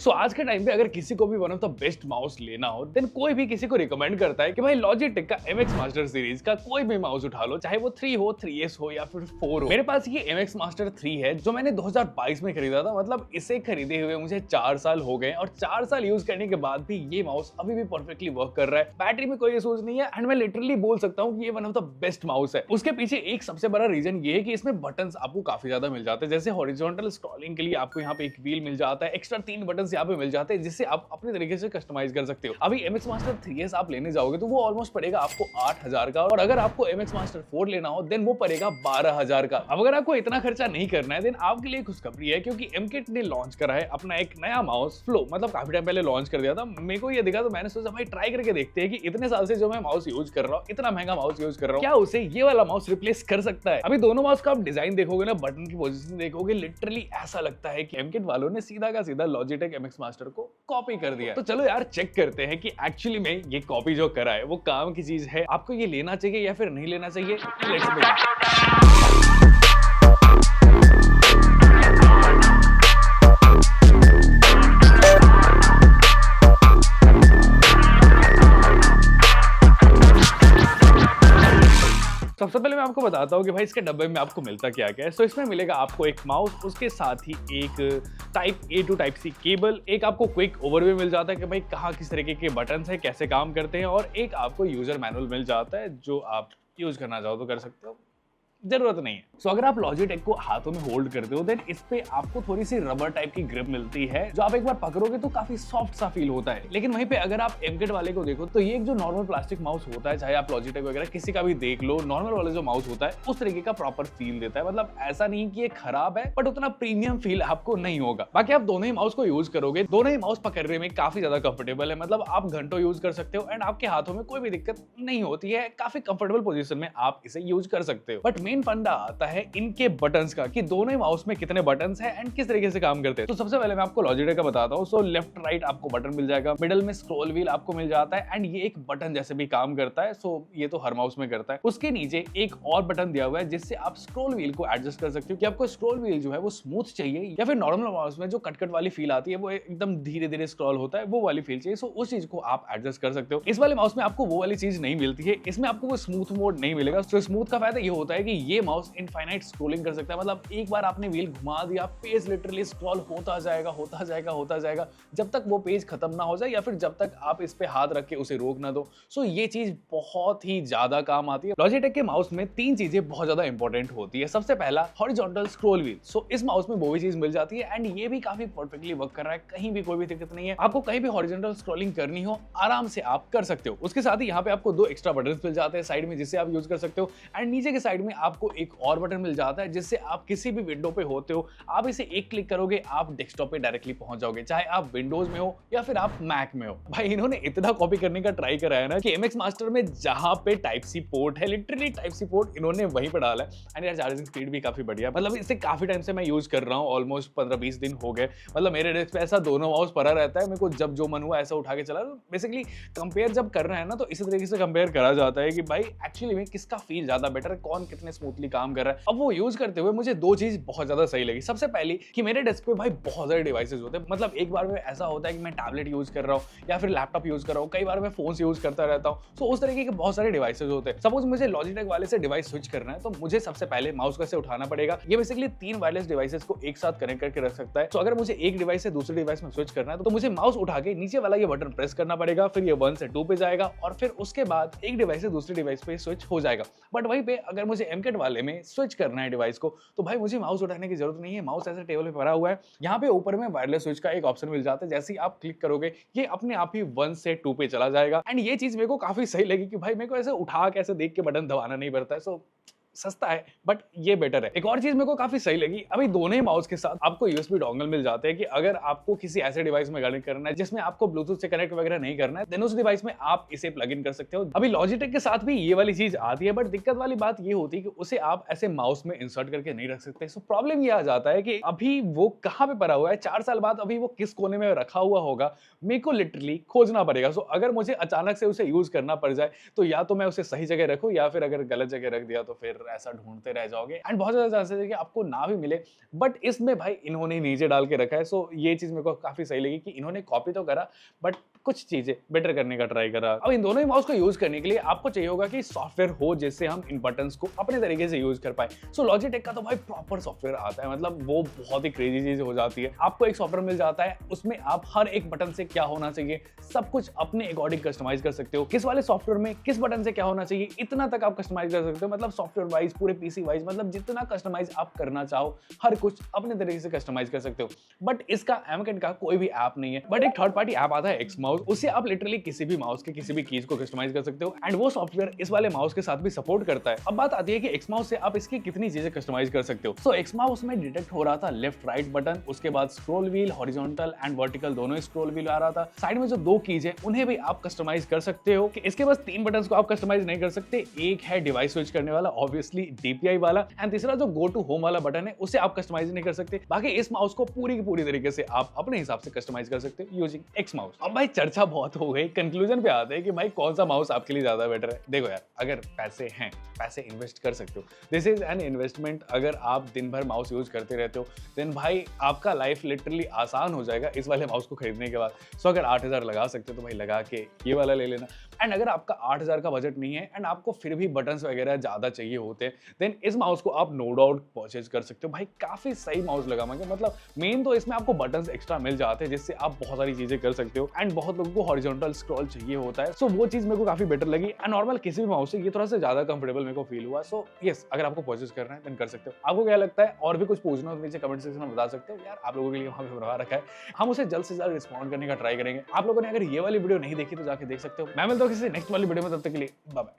सो आज के टाइम पे अगर किसी को भी one of the best mouse लेना हो देन कोई भी किसी को रिकमेंड करता है कि भाई लॉजिटेक का MX मास्टर सीरीज का कोई भी माउस उठा लो, चाहे वो 3 हो, 3S हो या फिर 4 हो। मेरे पास ये MX मास्टर 3 है जो मैंने 2022 में खरीदा था। मतलब इसे खरीदे हुए मुझे 4 साल हो गए और 4 साल यूज करने के बाद भी ये माउस अभी भी परफेक्टली वर्क कर रहा है। बैटरी में कोई इश्यूज नहीं है एंड मैं लिटरली बोल सकता हूँ कि ये one of the best mouse है। उसके पीछे एक सबसे बड़ा रीजन ये है कि इसमें बटन्स आपको काफी ज्यादा मिल जाते हैं। जैसे हॉरिजॉन्टल स्क्रॉलिंग के लिए आपको यहाँ पे एक व्हील मिल जाता है, एक्स्ट्रा 3 बटन्स यहाँ पे मिल जाते हैं जिससे आप अपने तरीके से कस्टमाइज कर सकते हो। अभी MX मास्टर 3S आप लेने जाओगे तो वो ऑलमोस्ट पड़ेगा आपको 8,000 का, और अगर आपको MX मास्टर 4 लेना हो देन वो पड़ेगा 12,000 का। अब अगर आपको इतना खर्चा नहीं करना है देन आपके लिए खुशखबरी है क्योंकि MKit ने लॉन्च करा है अपना एक नया माउस फ्लो। मतलब काफी टाइम पहले लॉन्च कर दिया था, मेरे को ये दिखा तो मैंने सोचा भाई ट्राई करके देखते हैं कि इतने साल से जो मैं माउस यूज कर रहा हूँ, इतना महंगा माउस यूज कर रहा हूँ, क्या उसे ये वाला माउस रिप्लेस कर सकता है। अभी दोनों माउस का आप डिजाइन देखोगे ना, बटन की पोजीशन देखोगे, लिटरली ऐसा लगता है कि MKit वालों ने सीधा का सीधा लॉजिटेक MX मास्टर को कॉपी कर दिया। तो चलो यार चेक करते हैं कि एक्चुअली में ये कॉपी जो करा है वो काम की चीज है, आपको ये लेना चाहिए या फिर नहीं लेना चाहिए। Let's begin. सबसे पहले मैं आपको बताता हूँ कि भाई इसके डब्बे में आपको मिलता क्या क्या है। सो इसमें मिलेगा आपको एक माउस, उसके साथ ही एक type A to type C cable, एक आपको क्विक ओवरव्यू मिल जाता है कि भाई कहाँ किस तरीके के बटन्स है, कैसे काम करते हैं, और एक आपको यूजर मैनुअल मिल जाता है जो आप यूज करना चाहो तो कर सकते हो, जरूरत नहीं है। सो अगर आप लॉजिटेक को हाथों में होल्ड करते हो देन इस पे आपको थोड़ी सी रबर टाइप की ग्रिप मिलती है जो आप एक बार पकड़ोगे तो काफी सॉफ्ट सा फील होता है। लेकिन वहीं पे अगर आप MKit वाले को देखो तो ये एक जो नॉर्मल प्लास्टिक माउस होता है, चाहे आप लॉजिटेक वगैरह किसी का भी देख लो, नॉर्मल वाला जो माउस होता है उस तरीके का प्रॉपर फील देता है। मतलब ऐसा नहीं कि ये खराब है बट उतना प्रीमियम फील आपको नहीं होगा। बाकी आप दोनों ही माउस को यूज करोगे, दोनों ही माउस पकड़ने में काफी ज्यादा कंफर्टेबल है। मतलब आप घंटों यूज कर सकते हो एंड आपके हाथों में कोई भी दिक्कत नहीं होती है, काफी कंफर्टेबल पोजीशन में आप इसे यूज कर सकते हो। बट मेन फंडा आता है इनके बटन्स का कि दोनों ही माउस में कितने बटन्स हैं एंड किस तरीके से काम करते हैं। तो सबसे पहले मैं आपको लॉजिटेक का बताता हूं। सो लेफ्ट राइट आपको बटन मिल जाएगा, मिडल में स्क्रॉल व्हील आपको मिल जाता है एंड ये एक बटन जैसे भी काम करता है। सो ये तो हर माउस में करता है। उसके नीचे एक और बटन दिया हुआ है जिससे आप स्क्रॉल व्हील को एडजस्ट कर सकते हो कि आपको स्क्रॉल व्हील जो है वो स्मूथ चाहिए या फिर नॉर्मल माउस में जो कटकट वाली फील आती है वो एकदम धीरे धीरे स्क्रॉल होता है, वो वाली फील चाहिए। सो उस चीज को आप एडजस्ट कर सकते हो। इस वाले माउस में आपको वो वाली चीज नहीं मिलती है, इसमें आपको वो स्मूथ मोड नहीं मिलेगा। तो स्मूथ का फायदा ये होता है कि ये माउस इनफाइनाइट स्क्रॉलिंग कर सकता है। मतलब एक बार आपने व्हील घुमा दिया, पेज लिटरली स्क्रॉल होता जाएगा होता जाएगा होता जाएगा जब तक वो पेज खत्म ना हो जाए या फिर जब तक आप इस पे हाथ रख के उसे रोक ना दो। सो ये चीज बहुत ही ज्यादा काम आती है। लॉजिटेक के माउस में 3 चीजें बहुत ज्यादा इंपॉर्टेंट होती है। सबसे पहला हॉरिजॉन्टल स्क्रॉल व्हील। सो इस माउस में वो भी चीज मिल जाती है एंड ये भी काफी परफेक्टली वर्क कर रहा है, कहीं भी कोई भी दिक्कत नहीं है। आपको कहीं भी हॉरिजॉन्टल स्क्रॉलिंग करनी हो आराम से आप कर सकते हो। उसके साथ ही यहाँ पे आपको 2 एक्स्ट्रा बटन मिल जाते हैं साइड में जिससे आप यूज कर सकते हो एंड नीचे के साइड में आपको एक और बटन मिल जाता है जिससे आप किसी भी विंडो पे होते हो, आप इसे एक क्लिक करोगे आप डेस्कटॉप पे डायरेक्टली पहुंच जाओगे, चाहे आप विंडोज में हो या फिर आप मैक में हो। भाई इन्होंने इतना कॉपी करने का ट्राई करा है ना कि MX मास्टर में जहां पे टाइप सी पोर्ट है, लिटरली टाइप सी पोर्ट इन्होंने वहीं पे डाला है एंड यार चार्जिंग स्पीड भी काफी बढ़िया। मतलब इसे काफी टाइम से मैं यूज कर रहा हूँ, ऑलमोस्ट 15-20 दिन हो गए। मतलब मेरे डेस्क पे ऐसा दोनों माउस पड़ा रहता है, मेरे को जब जो मन हुआ ऐसा उठा के चला। बेसिकली कंपेयर जब कर रहे हैं ना तो इसी तरीके से कंपेयर करा जाता है कि भाई एक्चुअली में किसका फील ज्यादा बेटर है, कौन कितने स्मूथली काम कर रहा है। अब वो यूज करते हुए मुझे 2 चीज बहुत ज्यादा सही लगी। सबसे पहली कि मेरे डेस्क पे भाई बहुत सारे डिवाइसेस होते हैं। मतलब एक बार में ऐसा होता है कि मैं टैबलेट यूज कर रहा हूँ या फिर लैपटॉप यूज कर रहा हूँ, कई बार मैं फोन यूज करता रहता हूँ। सो उस तरीके के बहुत सारे डिवाइसेस होते हैं। सपोज मुझे लॉजिटेक वाले से डिवाइस स्विच करना है तो मुझे सबसे पहले माउस कैसे उठाना पड़ेगा। ये बेसिकली 3 वायरलेस डिवाइसेस को एक साथ कनेक्ट करके रख सकता है। तो अगर मुझे एक डिवाइस से दूसरे डिवाइस में स्विच करना है तो मुझे माउस उठा के नीचे वाला ये बटन प्रेस करना पड़ेगा, फिर ये 1 से 2 पे जाएगा और फिर उसके बाद एक डिवाइस से दूसरे डिवाइस पे स्विच हो जाएगा। बट वहीं पे अगर मुझे MKit वाले में स्विच करना है डिवाइस को तो भाई मुझे माउस उठाने की जरूरत नहीं है। माउस ऐसे टेबल पे पड़ा हुआ है, यहाँ पे ऊपर में वायरलेस स्विच का एक ऑप्शन मिल जाता है। जैसे ही आप क्लिक करोगे ये अपने आप ही 1 से 2 पे चला जाएगा एंड ये चीज मेरे को काफी सही लगी कि भाई मेरे को ऐसे उठा के ऐसे देख के बटन दबाना नहीं पड़ता है। सो सस्ता है बट ये बेटर है। एक और चीज मेरे को काफी सही लगी, अभी दोनों ही माउस के साथ आपको USB डोंगल मिल जाते हैं कि अगर आपको किसी ऐसे डिवाइस में कनेक्ट करना है जिसमें आपको ब्लूटूथ से कनेक्ट वगैरह नहीं करना है देन उस डिवाइस में आप इसे प्लग इन कर सकते हो। अभी लॉजिटेक के साथ भी ये वाली चीज आती है बट दिक्कत वाली बात ये होती है कि उसे आप ऐसे माउस में इंसर्ट करके नहीं रख सकते। सो प्रॉब्लम ये आ जाता है कि अभी वो कहाँ पे पड़ा हुआ है, 4 साल बाद अभी वो किस कोने में रखा हुआ होगा, मेरे को लिटरली खोजना पड़ेगा। सो अगर मुझे अचानक से उसे यूज करना पड़ जाए तो या तो मैं उसे सही जगह रखूं या फिर अगर गलत जगह रख दिया तो फिर ऐसा ढूंढते रह जाओगे एंड बहुत ज्यादा चांसेस है कि आपको ना भी मिले। बट इसमें भाई इन्होंने नीचे डाल के रखा है, सो ये चीज मेरे को काफी सही लगी कि इन्होंने कॉपी तो करा बट कुछ चीजें बेटर करने का ट्राई करा। अब इन दोनों ही माउस को यूज करने के लिए आपको चाहिए होगा कि सॉफ्टवेयर हो जिससे हम इन बटन्स को अपने तरीके से यूज कर पाए। सो लॉजिटेक का तो भाई प्रॉपर सॉफ्टवेयर आता है, मतलब वो बहुत ही क्रेजी चीज हो जाती है। आपको एक सॉफ्टवेयर मिल जाता है, उसमें आप हर एक बटन से क्या होना चाहिए सब कुछ अपने अकॉर्डिंग कस्टमाइज कर सकते हो। किस वाले सॉफ्टवेयर में किस बटन से क्या होना चाहिए इतना तक आप कस्टमाइज कर सकते हो, मतलब सॉफ्टवेयर वाइज पूरे पीसी वाइज, मतलब जितना कस्टमाइज आप करना चाहो हर कुछ अपने तरीके से कस्टमाइज कर सकते हो। बट इसका एमकेट का कोई भी ऐप नहीं है, बट एक थर्ड पार्टी ऐप आता है एक्स माउस, उससे आप लिटरली किसी भी माउस के किसी भी कीज को कस्टमाइज कर सकते हो एंड वो सॉफ्टवेयर इस वाले माउस के साथ भी सपोर्ट करता है। अब बात आती है कि एक्स माउस से आप इसकी कितनी चीजें कस्टमाइज कर सकते हो। सो एक्स माउस में डिटेक्ट हो रहा था लेफ्ट राइट बटन, उसके बाद scroll wheel, horizontal and vertical दोनों स्क्रॉल व्हील आ रहा था। साइड में जो दो कीज है उन्हें भी आप कस्टमाइज कर सकते हो कि इसके बस तीन बटन को आप कस्टमाइज नहीं कर सकते, एक है डिवाइस स्विच करने वाला ऑब्वियसली डीपीआई वाला एंड तीसरा जो गो टू होम वाला बटन है उसे आप कस्टमाइज नहीं कर सकते। बाकी इस माउस को पूरी की पूरी तरीके से आप अपने हिसाब से कस्टमाइज कर सकते हो यूजिंग एक्स माउस। अब भाई चर्चा बहुत हो गई, कंक्लूजन पे आते हैं कि भाई कौन सा माउस आपके लिए ज्यादा बेटर है। देखो यार, अगर पैसे हैं, पैसे इन्वेस्ट कर सकते हो, दिस इज एन इन्वेस्टमेंट। अगर आप दिन भर माउस यूज करते रहते हो देन भाई आपका लाइफ लिटरली आसान हो जाएगा इस वाले माउस को खरीदने के बाद। सो अगर 8,000 लगा सकते हो तो भाई लगा के ये वाला ले लेना। एंड अगर आपका 8,000 का बजट नहीं है एंड आपको फिर भी बटन्स वगैरह ज्यादा चाहिए होते हैं देन इस माउस को आप नो डाउट परचेज कर सकते हो। भाई काफी सही माउस लगा मुझे, मतलब मेन तो इसमें आपको बटन्स एक्स्ट्रा मिल जाते हैं जिससे आप बहुत सारी चीजें कर सकते हो एंड बहुत लोगों को हॉरिजॉन्टल स्क्रॉल चाहिए होता है। सो वो चीज मेरे को काफी बेटर लगी एंड नॉर्मल किसी भी माउस से ये थोड़ा सा ज्यादा कंफर्टेबल मेरे को फील हुआ। सो यस, अगर आपको परचेज करना है देन कर सकते हो। आपको क्या लगता है और भी कुछ पूछना हो तो नीचे कमेंट सेक्शन में बता सकते हो यार, आप लोगों के लिए वहां पे बनवा रखा है, हम उसे जल्द से जल्द रिस्पॉन्ड करने का ट्राई करेंगे। आप लोगों ने अगर ये वाली वीडियो नहीं देखी तो जाके देख सकते हो। मैं मिलता हूं किसी नेक्स्ट वाली वीडियो में, तब तक के लिए बाय बाय।